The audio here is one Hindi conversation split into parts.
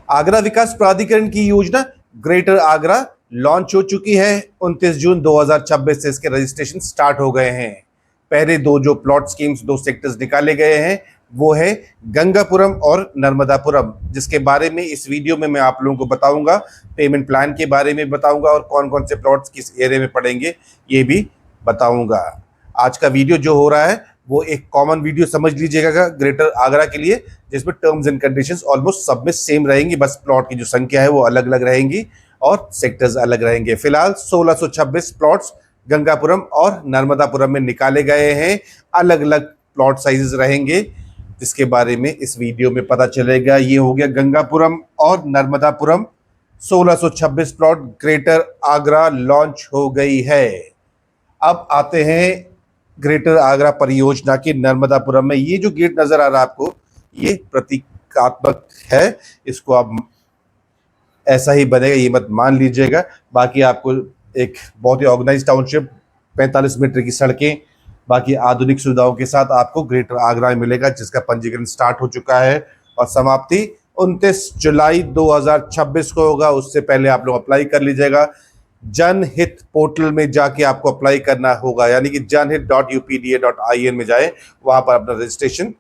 आगरा विकास प्राधिकरण की योजना ग्रेटर आगरा लॉन्च हो चुकी है। 29 जून 2026 से इसके रजिस्ट्रेशन स्टार्ट हो गए हैं। पहले दो जो प्लॉट स्कीम्स, दो सेक्टर्स निकाले गए हैं, वो है गंगापुरम और नर्मदापुरम, जिसके बारे में इस वीडियो में मैं आप लोगों को बताऊंगा। पेमेंट प्लान के बारे में बताऊंगा और कौन कौन से प्लॉट्स किस एरिया में पड़ेंगे ये भी बताऊंगा। आज का वीडियो जो हो रहा है वो एक कॉमन वीडियो समझ लीजिएगा ग्रेटर आगरा के लिए, जिसमें टर्म्स एंड कंडीशंस ऑलमोस्ट सब में सेम रहेंगी, बस प्लॉट की जो संख्या है वो अलग अलग रहेंगी और सेक्टर्स अलग रहेंगे। फिलहाल 1626 प्लॉट्स गंगापुरम और नर्मदापुरम में निकाले गए हैं। अलग अलग प्लॉट साइजेस रहेंगे, जिसके बारे में इस वीडियो में पता चलेगा। ये हो गया गंगापुरम और Narmadapuram, 1626 plot greater Agra launch हो गई है। अब आते हैं ग्रेटर आगरा परियोजना के नर्मदापुरम में। ये जो गेट नजर आ रहा है आपको, ये प्रतीकात्मक है, इसको आप ऐसा ही बनेगा ये मत मान लीजिएगा। बाकी आपको एक बहुत ही ऑर्गेनाइज टाउनशिप, 45 मीटर की सड़कें, बाकी आधुनिक सुविधाओं के साथ आपको ग्रेटर आगरा में मिलेगा, जिसका पंजीकरण स्टार्ट हो चुका है और समाप्ति 29 जुलाई 2026 को होगा। उससे पहले आप लोग अप्लाई कर लीजिएगा। जनहित पोर्टल में जाके आपको अप्लाई करना होगा, यानी कि janhit.upda.in में जाए, वहां पर अपना रजिस्ट्रेशन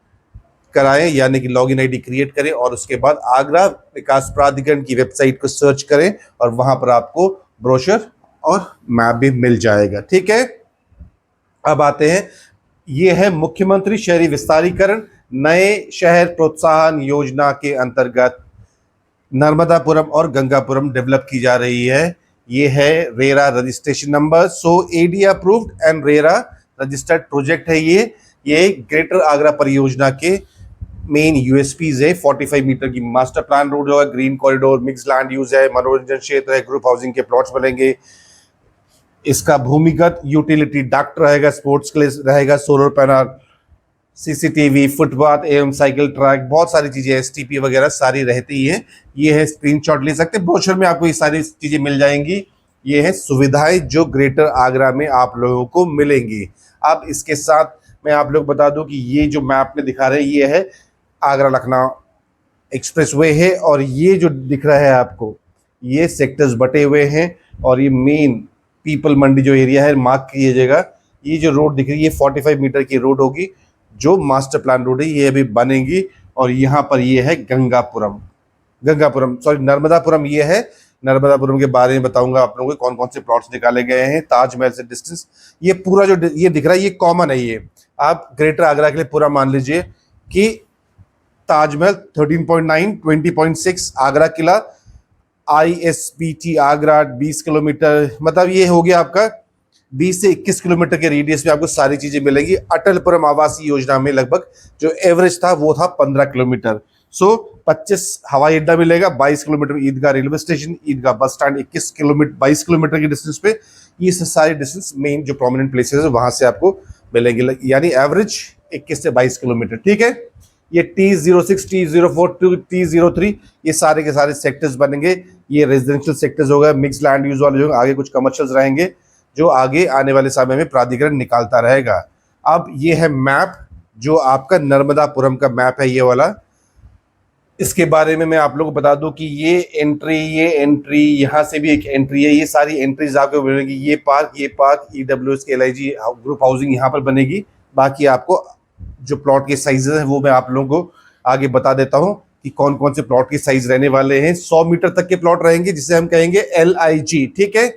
कराएं, यानी कि लॉगिन आईडी क्रिएट करें और उसके बाद आगरा विकास प्राधिकरण की वेबसाइट को सर्च करें और वहां पर आपको ब्रोशर और मैप भी मिल जाएगा। ठीक है, अब आते हैं, ये है मुख्यमंत्री शहरी विस्तारीकरण नए शहर प्रोत्साहन योजना के अंतर्गत नर्मदापुरम और गंगापुरम डेवलप की जा रही है। ये है RERA registration number, so AD approved and RERA registered project है। ये ग्रेटर आगरा परियोजना के मेन यूएसपीज है। 45 मीटर की मास्टर प्लान रोड होगा, green corridor, mix land use है, मनोरंजन क्षेत्र है, ग्रुप हाउसिंग के प्लॉट्स बनेंगे। इसका भूमिगत यूटिलिटी डक्ट रहेगा, स्पोर्ट्स के लिए रहेगा, सोलर पैनल, सीसीटीवी, फुटपाथ एवं साइकिल ट्रैक, बहुत सारी चीजें, एसटीपी वगैरह सारी रहती ही है। ये है, स्क्रीनशॉट ले सकते हैं, ब्रोशर में आपको ये सारी चीजें मिल जाएंगी। ये है सुविधाएं जो ग्रेटर आगरा में आप लोगों को मिलेंगी। अब इसके साथ मैं आप लोग बता दूं कि ये जो मैप में दिखा रहे हैं, ये है आगरा लखनऊ एक्सप्रेसवे है, और ये जो दिख रहा है आपको, ये सेक्टर्स बटे हुए हैं। और ये मेन पीपल मंडी जो एरिया है, मार्क कीजिएगा। ये जो रोड दिख रही है 45 मीटर की रोड होगी, जो मास्टर प्लान रोड है, ये अभी बनेगी। और यहाँ पर ये है नर्मदापुरम ये है। नर्मदापुरम के बारे में बताऊंगा आप लोगों को, कौन कौन से प्लॉट्स निकाले गए हैं। ताजमहल से डिस्टेंस, ये पूरा जो ये दिख रहा है, ये कॉमन है। ये आप ग्रेटर आगरा के लिए पूरा मान लीजिए कि ताजमहल 13.9, 20.6 आगरा किला, ISBT आगरा 20 किलोमीटर, मतलब ये हो गया आपका 20 से 21 किलोमीटर के रेडियस में आपको सारी चीजें मिलेंगी। अटलपुरम आवासीय योजना में लगभग जो एवरेज था वो था 15 किलोमीटर। सो 25 हवाई अड्डा मिलेगा, 22 किलोमीटर ईदगाह रेलवे स्टेशन, ईदगाह बस स्टैंड 21 किलोमीटर 22 किलोमीटर की डिस्टेंस पे। ये सारे डिस्टेंस मेन जो प्रोमिनेंट प्लेसेस है वहां से आपको मिलेंगे, यानी एवरेज 21 से 22 किलोमीटर। ठीक है, ये T06, T04, T03 ये सारे के सारे सेक्टर्स बनेंगे। ये रेजिडेंशियल सेक्टर्स होगा, मिक्स लैंड यूज वाले होंगे, आगे कुछ कमर्शियल्स रहेंगे, जो आगे आने वाले समय में प्राधिकरण निकालता रहेगा। अब ये है मैप, जो आपका नर्मदापुरम का मैप है, ये वाला। इसके बारे में मैं आप लोगों को बता दूं कि ये एंट्री यहाँ से भी एक एंट्री है। ये सारी एंट्रीज आपको मिलेंगी। ये पार्क EWS के LIG ग्रुप हाउसिंग यहाँ पर बनेगी। बाकी आपको जो प्लॉट के साइजेस हैं वो मैं आप लोगों को आगे बता देता हूँ कि कौन कौन से प्लॉट के साइज रहने वाले हैं। 100 मीटर तक के प्लॉट रहेंगे, जिसे हम कहेंगे LIG। ठीक है,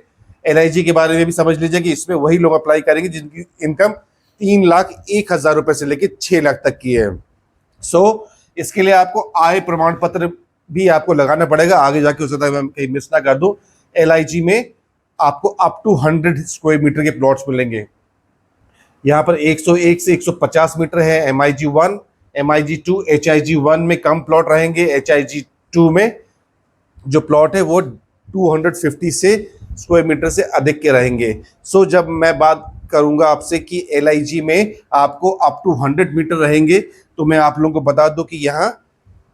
LIG के बारे में भी समझ लीजिए कि इसमें वही लोग अप्लाई करेंगे जिनकी इनकम 3,01,000 रुपए से लेकर 6 लाख तक की है। सो इसके लिए आपको आय प्रमाण पत्र भी आपको लगाना पड़ेगा आगे जाके, उसे तक मैं कहीं मिस ना कर दूं। LIG में आपको अप टू 100 स्क्वायर मीटर के प्लॉट्स मिलेंगे। यहाँ पर 101 से 150 मीटर है MIG 1, MIG 2, HIG 1 में कम प्लॉट रहेंगे। HIG 2 में जो प्लॉट है वो 250 से स्क्वायर मीटर से अधिक के रहेंगे। सो जब मैं बात करूंगा आपसे कि LIG में आपको अप टू 100 मीटर रहेंगे, तो मैं आप लोगों को बता दूं कि यहाँ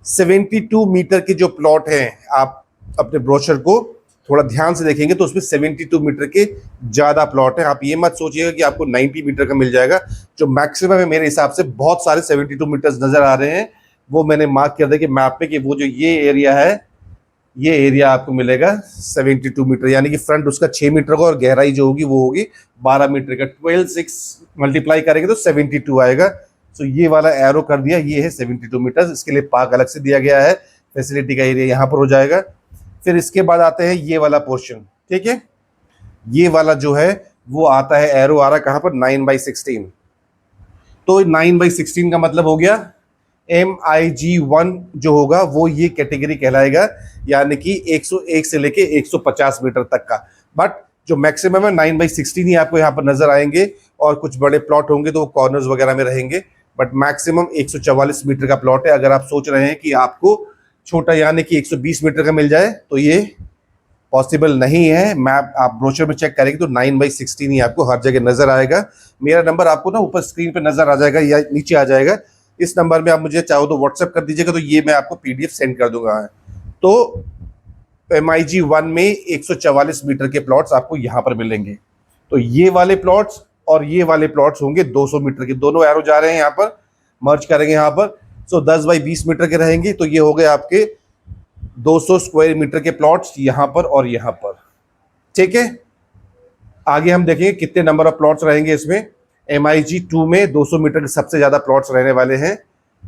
72 मीटर के जो प्लॉट हैं, आप अपने ब्रोशर को थोड़ा ध्यान से देखेंगे तो उसमें 72 मीटर के ज़्यादा प्लॉट हैं। आप ये मत सोचिएगा कि आपको 90 मीटर का मिल जाएगा। जो मैक्सिमम है मेरे हिसाब से, बहुत सारे 72 मीटर्स नज़र आ रहे हैं, वो मैंने मार्क कर दिया कि मैप पे, कि वो जो ये एरिया है ये एरिया आपको मिलेगा 72 मीटर, यानी कि फ्रंट उसका 6 मीटर का और गहराई जो होगी वो होगी 12 मीटर का। 12 6 मल्टीप्लाई करेंगे तो 72 आएगा। सो ये वाला एरो कर दिया, ये है 72 मीटर। इसके लिए पार्क अलग से दिया गया है, फैसिलिटी का एरिया यहाँ पर हो जाएगा। फिर इसके बाद आते हैं ये वाला पोर्शन, ठीक है। ये वाला जो है वो आता है, एरो आ रहा है कहाँ पर, 9/16। तो 9/16 का मतलब हो गया MIG1 जो होगा वो ये कैटेगरी कहलाएगा, यानी कि 101 से लेके 150 मीटर तक का। बट जो मैक्सिमम है 9/16 ही आपको यहाँ पर नजर आएंगे, और कुछ बड़े प्लॉट होंगे तो वो कॉर्नर्स वगैरह में रहेंगे। बट मैक्सिमम 144 मीटर का प्लॉट है। अगर आप सोच रहे हैं कि आपको छोटा यानी कि 120 मीटर का मिल जाए तो ये पॉसिबल नहीं है। मैप आप ब्रोशर में चेक करेंगे तो 9/16 ही आपको हर जगह नजर आएगा। मेरा नंबर आपको ना ऊपर स्क्रीन पे नजर आ जाएगा या नीचे आ जाएगा। इस नंबर में आप मुझे चाहो तो व्हाट्सएप कर दीजिएगा, तो ये मैं आपको PDF सेंड कर दूंगा। तो MIG1 में 144 मीटर के प्लॉट्स आपको यहाँ पर मिलेंगे। तो ये वाले प्लॉट्स और ये वाले प्लॉट्स होंगे 200 मीटर के, दोनों एरो जा रहे हैं यहाँ पर, मर्ज करेंगे यहाँ पर। सो 10/20 मीटर के रहेंगे। तो ये हो गए आपके 200 स्क्वायर मीटर के प्लॉट्स यहाँ पर और यहाँ पर, ठीक है। आगे हम देखेंगे कितने नंबर ऑफ प्लॉट्स रहेंगे इसमें। MIG2 में 200 मीटर के सबसे ज़्यादा प्लॉट्स रहने वाले हैं,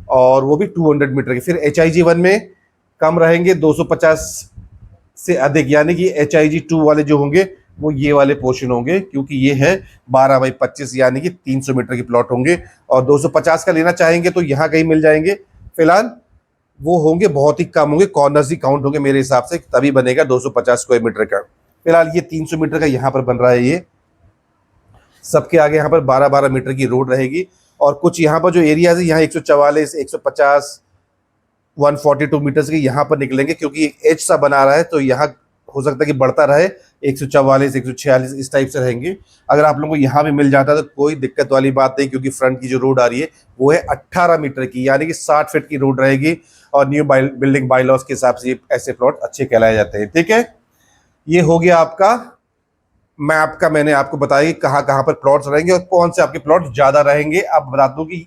और वो भी 200 मीटर के। फिर HIG1 में कम रहेंगे, 250 से अधिक, यानी कि HIG2 वाले जो होंगे वो ये वाले पोर्शन होंगे, क्योंकि ये है 12/25 यानी कि 300 मीटर के प्लॉट होंगे। और 250 का लेना चाहेंगे तो यहाँ कहीं मिल जाएंगे। फिलहाल वो होंगे बहुत ही कम होंगे, कॉर्नर्स ही काउंट होंगे मेरे हिसाब से, तभी बनेगा 250 स्क्वायर मीटर का। फिलहाल ये 300 मीटर का यहाँ पर बन रहा है। ये सबके आगे यहाँ पर 12-12 मीटर की रोड रहेगी। और कुछ यहाँ पर जो एरियाज है, यहाँ 144, 150, 142 मीटर्स के यहाँ पर निकलेंगे, क्योंकि एक एज सा बना रहा है तो यहाँ हो सकता है कि बढ़ता रहे, 144, 146 इस टाइप से रहेंगे। अगर आप लोगों को यहाँ भी मिल जाता है तो कोई दिक्कत वाली बात नहीं, क्योंकि फ्रंट की जो रोड आ रही है वो है 18 मीटर की, यानी कि 60 फीट की रोड रहेगी। और न्यू बिल्डिंग बाईलॉज के हिसाब से ऐसे प्लॉट अच्छे कहलाए जाते हैं, ठीक है। ये हो गया आपका मैप का, मैंने आपको बताया कि कहाँ कहाँ पर प्लॉट्स रहेंगे और कौन से आपके प्लॉट ज़्यादा रहेंगे। अब बता दूँ कि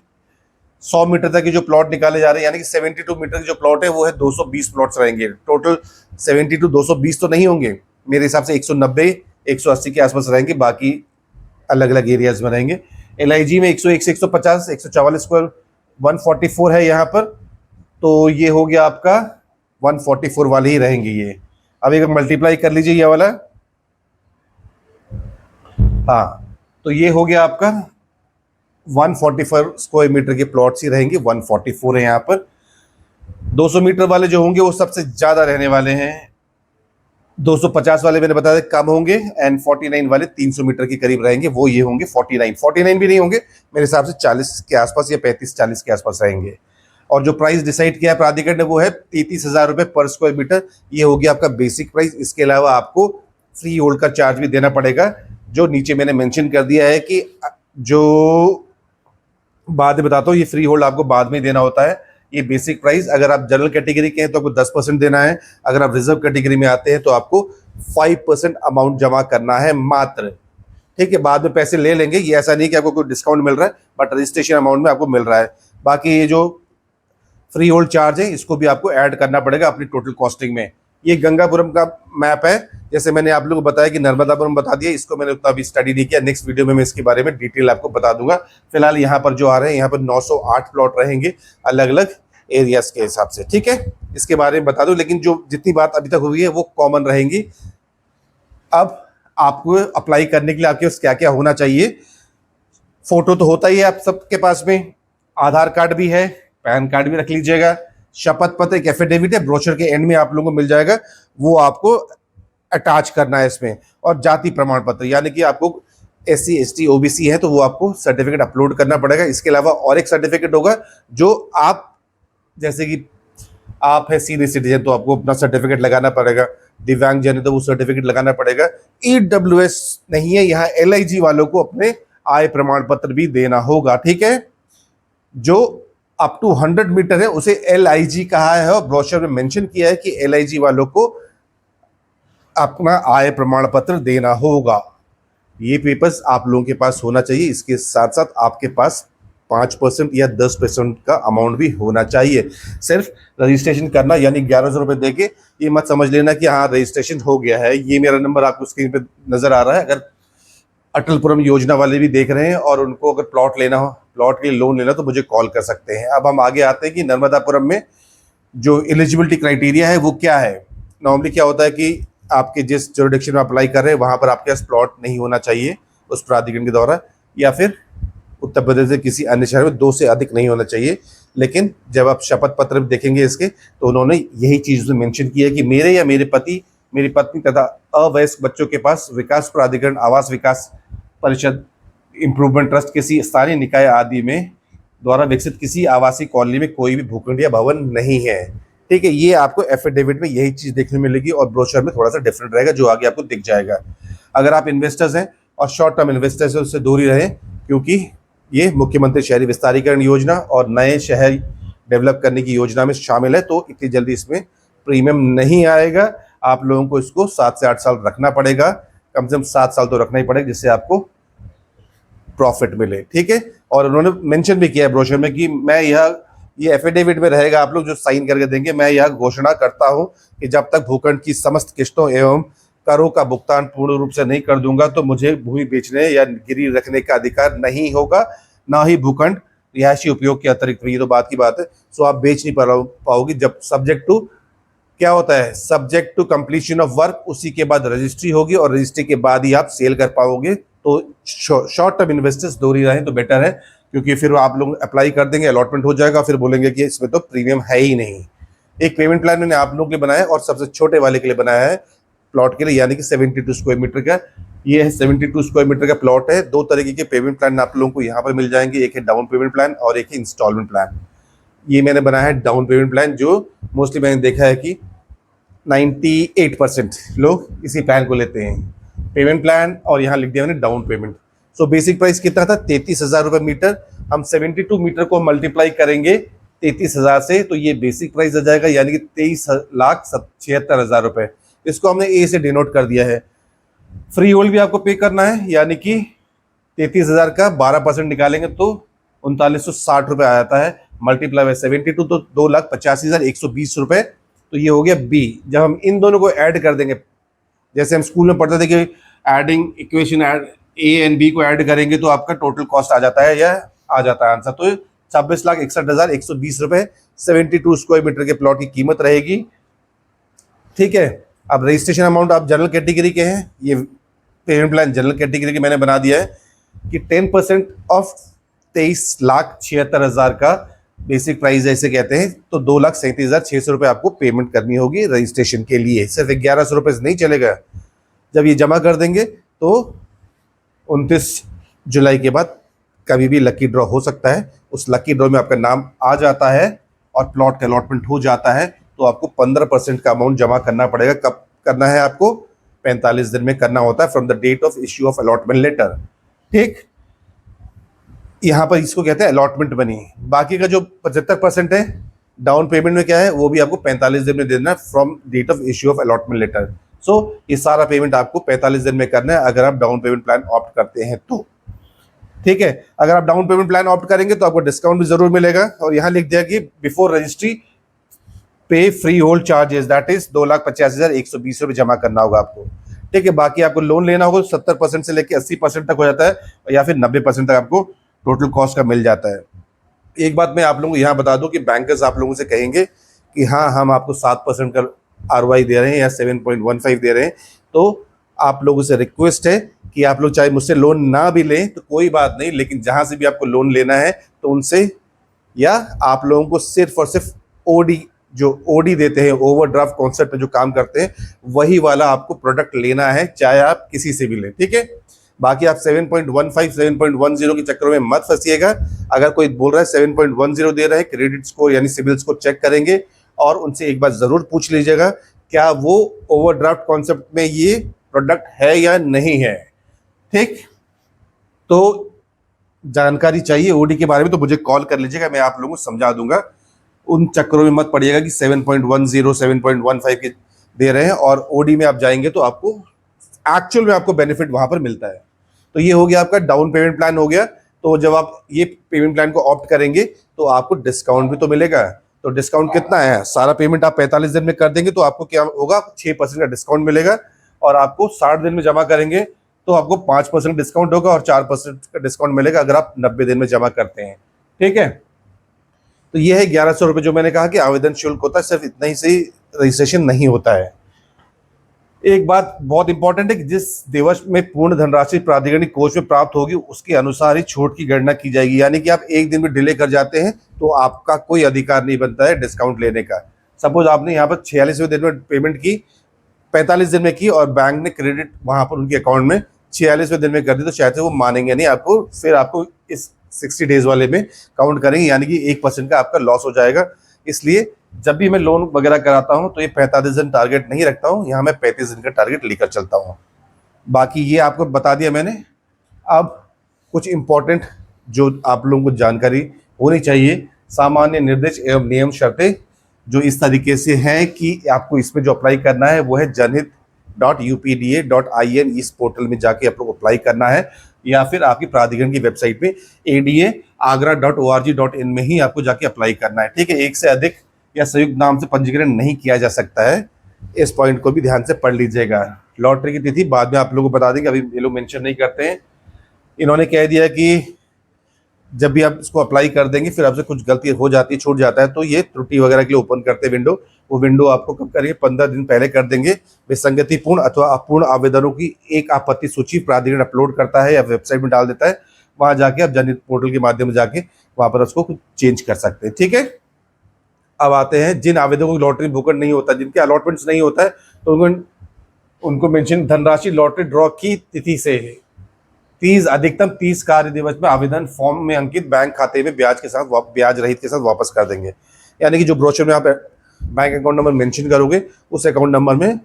100 मीटर तक के जो प्लॉट निकाले जा रहे हैं, यानी कि 72 मीटर के जो प्लॉट है वो है 220 प्लॉट्स रहेंगे टोटल। 72 220 तो नहीं होंगे, मेरे हिसाब से 190 180 के आसपास रहेंगे, बाकी अलग अलग एरियाज में रहेंगे। LIG में 101 से 150, 144 स्क्वायर 144 है यहाँ पर। तो ये हो गया आपका 144 वाले ही रहेंगे ये। अब एक मल्टीप्लाई कर लीजिए ये वाला, हाँ, तो ये हो गया आपका 144 स्क्वायर मीटर के प्लॉट्स ही रहेंगे, 144 है यहाँ पर। 200 मीटर वाले जो होंगे वो सबसे ज़्यादा रहने वाले हैं। 250 वाले मैंने बताया कम होंगे, एंड 49 वाले 300 मीटर के करीब रहेंगे, वो ये होंगे 49 भी नहीं होंगे, मेरे हिसाब से 40 के आसपास या 35-40 के आसपास रहेंगे। और जो प्राइस डिसाइड किया है प्राधिकरण ने वो है 33,000 रुपये पर स्क्वायर मीटर। ये हो गया आपका बेसिक प्राइस। इसके अलावा आपको फ्री होल्ड का चार्ज भी देना पड़ेगा, जो नीचे मैंने मेंशन कर दिया है कि जो बाद में बताता हूँ, ये फ्री होल्ड आपको बाद में देना होता है। ये बेसिक प्राइस, अगर आप जनरल कैटेगरी के हैं तो आपको 10% देना है, अगर आप रिजर्व कैटेगरी में आते हैं तो आपको 5% अमाउंट जमा करना है मात्र, ठीक है। बाद में पैसे ले लेंगे, ये ऐसा नहीं कि आपको कोई डिस्काउंट मिल रहा है, बट रजिस्ट्रेशन अमाउंट में आपको मिल रहा है। बाकी ये जो फ्री होल्ड चार्ज है इसको भी आपको ऐड करना पड़ेगा अपनी टोटल कॉस्टिंग में। ये गंगापुरम का मैप है, जैसे मैंने आप लोगों को बताया कि नर्मदापुरम बता दिया, इसको मैंने उतना भी स्टडी नहीं किया। नेक्स्ट वीडियो में मैं इसके बारे में डिटेल आपको बता दूंगा। फिलहाल यहाँ पर जो आ रहे हैं, यहाँ पर 908 प्लॉट रहेंगे अलग अलग एरियाज के हिसाब से, ठीक है। इसके बारे में बता दूं, लेकिन जो जितनी बात अभी तक हुई है वो कॉमन रहेंगी। अब आपको अप्लाई करने के लिए आपके पास क्या क्या होना चाहिए। फोटो तो होता ही है आप सबके पास में, आधार कार्ड भी है, पैन कार्ड भी रख लीजिएगा, शपथ पत्र एक एफिडेविट है, ब्रोशर के एंड में आप लोगों को मिल जाएगा, वो आपको अटैच करना है इसमें। और जाति प्रमाण पत्र, यानी कि आपको SC ST OBC है तो वो आपको सर्टिफिकेट अपलोड करना पड़ेगा। इसके अलावा और एक सर्टिफिकेट होगा, जो आप जैसे कि आप है सीनियर सिटीजन तो आपको अपना सर्टिफिकेट लगाना पड़ेगा, दिव्यांग जन है तो वो सर्टिफिकेट लगाना पड़ेगा। EWS नहीं है, यहाँ LIG वालों को अपने आय प्रमाण पत्र भी देना होगा, ठीक है। जो अप टू 100 मीटर है उसे LIG कहा है, और ब्रोशर में मेंशन किया है कि LIG वालों को अपना आय प्रमाण पत्र देना होगा। ये पेपर्स आप लोगों के पास होना चाहिए। इसके साथ साथ आपके पास 5% या 10% का अमाउंट भी होना चाहिए। सिर्फ रजिस्ट्रेशन करना यानी 1100 रुपये दे के ये मत समझ लेना कि हाँ रजिस्ट्रेशन हो गया है। ये मेरा नंबर आपको स्क्रीन पे नजर आ रहा है। अगर अटलपुरम योजना वाले भी देख रहे हैं और उनको अगर प्लॉट लेना हो, प्लॉट के लिए लोन लेना, तो मुझे कॉल कर सकते हैं। अब हम आगे आते हैं कि नर्मदापुरम में जो एलिजिबिलिटी क्राइटेरिया है वो क्या है। नॉर्मली क्या होता है कि आपके जिस जुरिडिक्शन में अप्लाई कर रहे हैं वहाँ पर आपके पास प्लॉट नहीं होना चाहिए उस प्राधिकरण के द्वारा, या फिर उत्तर प्रदेश के किसी अन्य शहर में 2 से अधिक नहीं होना चाहिए। लेकिन जब आप शपथ पत्र देखेंगे इसके, तो उन्होंने यही चीज़ मेंशन की है कि मेरे या मेरे पति, मेरी पत्नी तथा अवयस्क बच्चों के पास विकास प्राधिकरण, आवास विकास परिषद, इम्प्रूवमेंट ट्रस्ट, किसी स्थानीय निकाय आदि में द्वारा विकसित किसी आवासीय कॉलोनी में कोई भी भूखंड या भवन नहीं है। ठीक है, ये आपको एफिडेविट में यही चीज़ देखने मिलेगी और ब्रोशर में थोड़ा सा डिफरेंट रहेगा, जो आगे आपको दिख जाएगा। अगर आप इन्वेस्टर्स हैं और शॉर्ट टर्म इन्वेस्टर्स हैं, उससे दूर ही रहें, क्योंकि ये मुख्यमंत्री शहरी विस्तारीकरण योजना और नए शहर डेवलप करने की योजना में शामिल है, तो इतनी जल्दी इसमें प्रीमियम नहीं आएगा। आप लोगों को इसको 7 से 8 साल रखना पड़ेगा, कम से कम 7 साल तो रखना ही पड़ेगा, जिससे आपको प्रॉफिट मिले। ठीक है, और उन्होंने मेंशन भी किया है ब्रोशर में कि मैं ये एफिडेविट में रहेगा, आप लोग जो साइन करके देंगे, मैं यह घोषणा करता हूं कि जब तक भूखंड की समस्त किस्तों एवं करों का भुगतान पूर्ण रूप से नहीं कर दूंगा तो मुझे भूमि बेचने या गिरवी रखने का अधिकार नहीं होगा, ना ही भूखंड रिहायशी उपयोग के अतिरिक्त। ये तो बात की बात है। सो आप बेच नहीं पाओगे। जब सब्जेक्ट टू क्या होता है, subject to completion of work, उसी के बाद रजिस्ट्री होगी और रजिस्ट्री के बाद ही आप सेल कर पाओगे। तो शॉर्ट टर्म इन्वेस्टर्स दूर ही रहें तो बेटर है, क्योंकि फिर आप लोग अप्लाई कर देंगे, अलॉटमेंट हो जाएगा, फिर बोलेंगे कि इसमें तो प्रीमियम है ही नहीं। एक पेमेंट प्लान मैंने आप लोगों के लिए बनाया और सबसे छोटे वाले के लिए बनाया है, प्लॉट के लिए, यानी कि 72 स्क्वायर मीटर का। ये है 72 स्क्वायर मीटर का प्लॉट है। 2 तरीके के पेमेंट प्लान आप लोगों को यहाँ पर मिल जाएंगे, एक है डाउन पेमेंट प्लान और एक है इंस्टॉलमेंट प्लान। ये मैंने बनाया है डाउन पेमेंट प्लान, जो मोस्टली मैंने देखा है कि 98% लोग इसी प्लान को लेते हैं, पेमेंट प्लान, और यहाँ लिख दिया मैंने down payment. So basic price कितना था, 33,000 रुपये मीटर। हम 72 मीटर को मल्टीप्लाई करेंगे 33,000 से, तो ये बेसिक प्राइस आ जाएगा, यानी कि 23,76,000 रुपये। इसको हमने ए से डिनोट कर दिया है। फ्री होल्ड भी आपको पे करना है, यानी कि 33,000 का 12% निकालेंगे तो 3960 रुपये आ जाता है। मल्टीप्लाई बाय 72 तो 2,85,120 रुपये। तो ये हो गया बी। जब हम इन दोनों को ऐड कर देंगे, जैसे हम स्कूल में पढ़ते थे कि adding equation A and B को ऐड करेंगे तो आपका टोटल कॉस्ट आ जाता है, या आ जाता है आंसर, तो 26,61,120 रुपये 72 स्क्वायर मीटर के प्लॉट की कीमत रहेगी। ठीक है, अब रजिस्ट्रेशन अमाउंट आप जनरल कैटेगरी के हैं, ये पेमेंट प्लान जनरल कैटेगरी के मैंने बना दिया है कि 10% ऑफ 23,76,000 का बेसिक प्राइस ऐसे कहते हैं, तो 2,37,600 रुपये आपको पेमेंट करनी होगी रजिस्ट्रेशन के लिए। सिर्फ 1100 रुपये से नहीं चलेगा। जब ये जमा कर देंगे तो 29 जुलाई के बाद कभी भी लकी ड्रॉ हो सकता है। उस लकी ड्रॉ में आपका नाम आ जाता है और प्लॉट का अलॉटमेंट हो जाता है, तो आपको 15% का अमाउंट जमा करना पड़ेगा। कब करना है आपको, 45 दिन में करना होता है from the date of issue of allotment letter. ठीक, यहाँ पर इसको कहते हैं अलॉटमेंट मनी। बाकी का जो 75% है डाउन पेमेंट में क्या है, वो भी आपको 45 दिन में देना है from date of issue of allotment letter. So ये सारा पेमेंट आपको 45 दिन में करना है अगर आप डाउन पेमेंट प्लान ऑप्ट करते हैं तो। ठीक है, अगर आप डाउन पेमेंट प्लान ऑप्ट करेंगे तो आपको डिस्काउंट भी जरूर मिलेगा। और यहाँ लिख दिया कि बिफोर रजिस्ट्री पे free hold charges, that is 2,85,120 रुपये जमा करना होगा आपको। ठीक है, बाकी आपको लोन लेना होगा 70% से लेकर 80% तक हो जाता है, या फिर 90% तक आपको टोटल कॉस्ट का मिल जाता है। एक बात मैं आप लोगों को यहाँ बता दूं कि बैंकर्स आप लोगों से कहेंगे कि हाँ हम आपको 7% का ROI दे रहे हैं या 7.15 दे रहे हैं, तो आप लोगों से रिक्वेस्ट है कि आप लोग चाहे मुझसे लोन ना भी लें तो कोई बात नहीं, लेकिन जहाँ से भी आपको लोन लेना है तो उनसे, या आप लोगों को सिर्फ और सिर्फ ओडी, जो ओडी देते हैं, ओवरड्राफ्ट कॉन्सेप्ट में जो काम करते हैं, वही वाला आपको प्रोडक्ट लेना है, चाहे आप किसी से भी लें। ठीक है, बाकी आप 7.15 7.10 के चक्करों में मत फंसिएगा। अगर कोई बोल रहा है 7.10 दे रहा है, क्रेडिट स्कोर यानी सिबिल स्कोर चेक करेंगे और उनसे एक बार जरूर पूछ लीजिएगा क्या वो ओवरड्राफ्ट कॉन्सेप्ट में ये प्रोडक्ट है या नहीं है। ठीक, तो जानकारी चाहिए ओडी के बारे में तो मुझे कॉल कर लीजिएगा, मैं आप लोगों को समझा दूंगा। उन चक्करों में मत पड़िएगा कि 7.10 7.15 के दे रहे हैं और ओडी में आप जाएंगे तो आपको एक्चुअल में आपको बेनिफिट वहां पर मिलता है। तो ये हो गया आपका डाउन पेमेंट प्लान हो गया। तो जब आप ये पेमेंट प्लान को ऑप्ट करेंगे तो आपको डिस्काउंट भी तो मिलेगा। तो डिस्काउंट कितना है, सारा पेमेंट आप 45 दिन में कर देंगे तो आपको क्या होगा, 6% का डिस्काउंट मिलेगा। और आपको 60 दिन में जमा करेंगे तो आपको 5% डिस्काउंट होगा और 4% का डिस्काउंट मिलेगा अगर आप 90 दिन में जमा करते हैं। ठीक है, तो ये है 1100 रुपये जो मैंने कहा कि आवेदन शुल्क होता है, सिर्फ इतना ही से रजिस्ट्रेशन नहीं होता है। एक बात बहुत इंपॉर्टेंट है कि जिस दिवस में पूर्ण धनराशि प्राधिकरण कोष में प्राप्त होगी उसके अनुसार ही छूट की गणना की जाएगी। यानी कि आप एक दिन में डिले कर जाते हैं तो आपका कोई अधिकार नहीं बनता है डिस्काउंट लेने का। सपोज आपने यहाँ पर 46वें दिन में पेमेंट की, 45 दिन में की और बैंक ने क्रेडिट वहां पर उनके अकाउंट में 46वें दिन में कर दी, तो शायद से वो मानेंगे नहीं आपको, फिर आपको इस 60 डेज वाले में काउंट करेंगे, यानी कि 1% का आपका लॉस हो जाएगा। इसलिए जब भी मैं लोन वगैरह कराता हूं तो ये 45 दिन टारगेट नहीं रखता हूं, यहाँ मैं 35 दिन का टारगेट लेकर चलता हूं। बाकी ये आपको बता दिया मैंने। अब कुछ इंपॉर्टेंट जो आप लोगों को जानकारी होनी चाहिए, सामान्य निर्देश एवं नियम शर्तें जो इस तरीके से हैं कि आपको इसमें जो अप्लाई करना है वो है janhit.upda.in, इस पोर्टल में जाके आप लोग अप्लाई करना है, या फिर आपकी प्राधिकरण की वेबसाइट पे adagra.org.in में ही आपको जाके अप्लाई करना है। ठीक है, एक से अधिक या संयुक्त नाम से पंजीकरण नहीं किया जा सकता है, इस पॉइंट को भी ध्यान से पढ़ लीजिएगा। लॉटरी की तिथि बाद में आप लोगों को बता देंगे, अभी ये लोग मेंशन नहीं करते हैं। इन्होंने कह दिया कि जब भी आप इसको अप्लाई कर देंगे फिर आपसे कुछ गलती हो जाती है, छूट जाता है, तो ये त्रुटि वगैरह के लिए ओपन करते हैं विंडो। वो विंडो आपको कब करेंगे, 15 दिन पहले कर देंगे। विसंगतिपूर्ण अथवा अपूर्ण आवेदनों की एक आपत्ति सूची प्राधिकरण अपलोड करता है या वेबसाइट में डाल देता है, वहां जाके आप जनहित पोर्टल के माध्यम से जाके वहां पर उसको चेंज कर सकते हैं। ठीक है, अब आते हैं जिन आवेदकों की लॉटरी भूखंड नहीं होता, जिनके अलॉटमेंट्स नहीं होता है, तो उनको मेंशन धनराशि लॉटरी ड्रॉ की तिथि से 30 अधिकतम 30 कार्य दिवस में आवेदन फॉर्म में अंकित बैंक खाते में ब्याज रहित के साथ वापस कर देंगे। यानी कि जो ब्रोशर में आप बैंक अकाउंट नंबर मेंशन करोगे उस अकाउंट नंबर में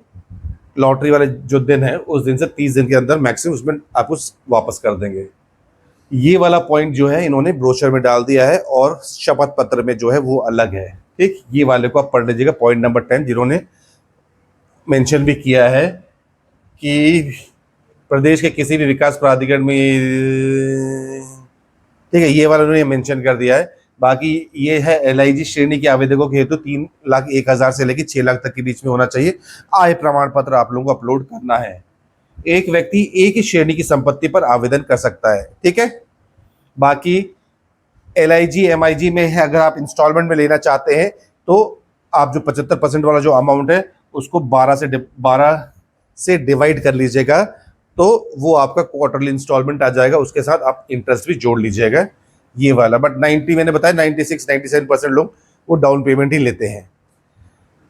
लॉटरी वाले जो दिन है उस दिन से 30 दिन के अंदर मैक्सिमम उसमें आपको वापस कर देंगे। ये वाला पॉइंट जो है इन्होंने ब्रोशर में डाल दिया है और शपथ पत्र में जो है वो अलग है। ठीक, ये वाले को आप पढ़ लीजिएगा, पॉइंट नंबर 10, जिन्होंने मेंशन भी किया है कि प्रदेश के किसी भी विकास प्राधिकरण में, ठीक है, ये वाला उन्होंने मेंशन कर दिया है। बाकी ये है LIG श्रेणी के आवेदकों के हेतु 3,01,000 से लेकर 6 लाख तक के बीच में होना चाहिए। आय प्रमाण पत्र आप लोगों को अपलोड करना है। एक व्यक्ति एक ही श्रेणी की संपत्ति पर आवेदन कर सकता है। ठीक है, बाकी LIG MIG में है, अगर आप इंस्टॉलमेंट में लेना चाहते हैं तो आप जो 75% वाला जो अमाउंट है उसको 12 से डिवाइड कर लीजिएगा, तो वो आपका क्वार्टरली इंस्टॉलमेंट आ जाएगा, उसके साथ आप इंटरेस्ट भी जोड़ लीजिएगा ये वाला। बट 90 मैंने बताया 96-97% लोग वो डाउन पेमेंट ही लेते हैं।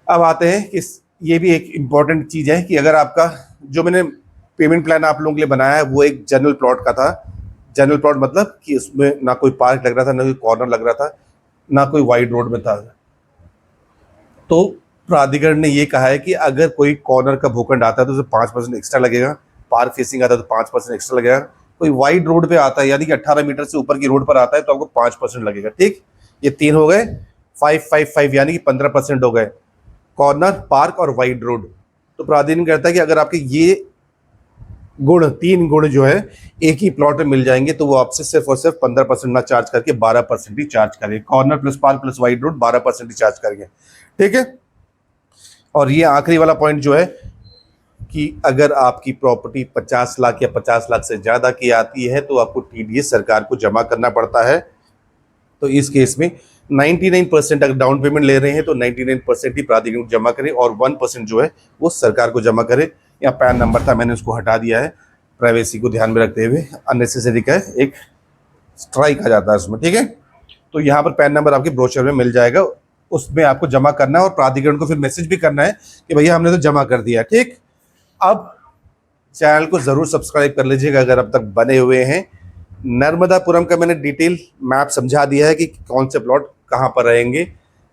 अब आते हैं कि ये भी एक इम्पॉर्टेंट चीज़ है कि अगर आपका जो मैंने पेमेंट प्लान आप लोगों के लिए बनाया है वो एक जनरल प्लॉट का था। जनरल प्लॉट मतलब कि उसमें ना कोई पार्क लग रहा था, ना कोई कॉर्नर लग रहा था, ना कोई वाइड रोड में था। तो प्राधिकरण ने ये कहा है कि अगर कोई कॉर्नर का भूखंड आता है तो उसे 5% एक्स्ट्रा लगेगा, पार्क फेसिंग आता है तो 5% एक्स्ट्रा लगेगा, कोई वाइड रोड पे आता है यानी कि 18 मीटर से ऊपर की रोड पर आता है तो आपको 5% लगेगा। ठीक, ये 3 हो गए, 5-5-5 यानी कि 15% हो गए, कॉर्नर, पार्क और वाइड रोड। तो प्राधिकरण कहता है कि अगर आपके ये 3 गुण जो है एक ही प्लॉट में मिल जाएंगे तो वो आपसे सिर्फ और सिर्फ 15% ना चार्ज करके 12% ही चार्ज करेंगे। Corner plus park plus wide road 12% ही चार्ज करेंगे। ठीक है, और ये आखिरी वाला पॉइंट जो है कि अगर आपकी प्रॉपर्टी 50 लाख या 50 लाख से ज़्यादा की आती है तो आपको TDS सरकार को जमा करना पड़ता है। तो इस केस में 99% अगर डाउन पेमेंट ले रहे हैं तो 99% ही प्राधिकरण को जमा करें और 1% जो है वो सरकार को जमा करें। या पैन नंबर था, मैंने उसको हटा दिया है प्राइवेसी को ध्यान में रखते हुए, अननेसेसरी का एक स्ट्राइक आ जाता है उसमें। ठीक है, तो यहाँ पर पैन नंबर आपके ब्रोशर में मिल जाएगा, उसमें आपको जमा करना है और प्राधिकरण को फिर मैसेज भी करना है कि भैया हमने तो जमा कर दिया। ठीक, अब चैनल को ज़रूर सब्सक्राइब कर लीजिएगा अगर अब तक बने हुए हैं। नर्मदापुरम का मैंने डिटेल मैप समझा दिया है कि कौन से प्लॉट कहाँ पर रहेंगे।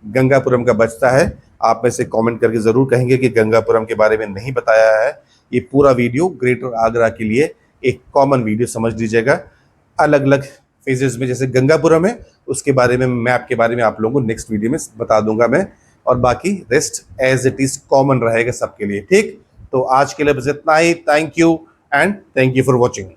गंगापुरम का बचता है, आप में से कमेंट करके ज़रूर कहेंगे कि गंगापुरम के बारे में नहीं बताया है। ये पूरा वीडियो ग्रेटर आगरा के लिए एक कॉमन वीडियो समझ लीजिएगा। अलग अलग फेजेस में जैसे गंगापुरम है उसके बारे में, मैप के बारे में आप लोगों को नेक्स्ट वीडियो में बता दूंगा मैं, और बाकी rest as it is common रहेगा सबके लिए। ठीक, तो आज के लिए बस इतना ही। Thank you and thank you for watching.